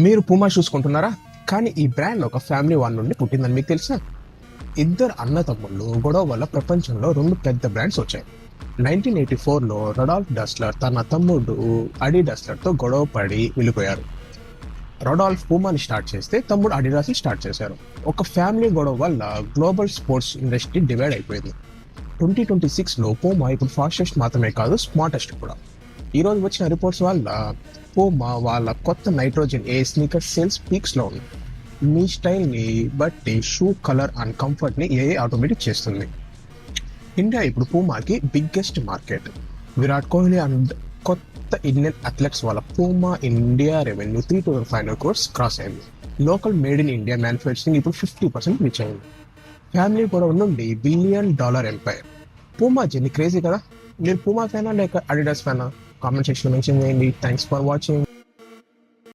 మీరు పూమా చూసుకుంటున్నారా? కానీ ఈ బ్రాండ్ ఒక ఫ్యామిలీ వార్ నుండి పుట్టిందని మీకు తెలుసా? ఇద్దరు అన్నతమ్ముళ్ళు గొడవ వల్ల ప్రపంచంలో రెండు పెద్ద బ్రాండ్స్ వచ్చాయి. 1984లో రొడాల్ఫ్ డస్లర్ తన తమ్ముడు అడి డస్లర్తో గొడవ పడి వెళ్ళిపోయారు. రొడాల్ఫ్ పూమాని స్టార్ట్ చేస్తే తమ్ముడు అడిడాస్ని స్టార్ట్ చేశారు. ఒక ఫ్యామిలీ గొడవ వల్ల గ్లోబల్ స్పోర్ట్స్ ఇండస్ట్రీ డివైడ్ అయిపోయింది. 2026లో పూమా ఇప్పుడు ఫాస్టెస్ట్ మాత్రమే కాదు, స్మార్టెస్ట్ కూడా. ఈరోజు వచ్చిన రిపోర్ట్స్ వల్ల పూమా వాళ్ళ కొత్త నైట్రోజన్ ఏ స్నీకర్ సేల్స్ పీక్స్లో ఉంది. మీ స్టైల్ని బట్టి షూ కలర్ అండ్ కంఫర్ట్ని ఏఏ ఆటోమేటిక్ చేస్తుంది. ఇండియా ఇప్పుడు పూమాకి biggest market. Virat Kohli and కొత్త ఇండియన్ అథ్లెట్స్ వల్ల Puma India revenue 3,500 crores cross అయింది. Local made in India manufacturing ఇప్పుడు 50% రీచ్ అయింది. ఫ్యామిలీ గొడవ నుండి $1 billion empire. Puma journey crazy కదా. మీరు పూమా ఫ్యానా లేక అడిడాస్ ఫ్యానా? కామెంట్ సెక్షన్లో మెన్షన్ చేయండి. Thanks for watching.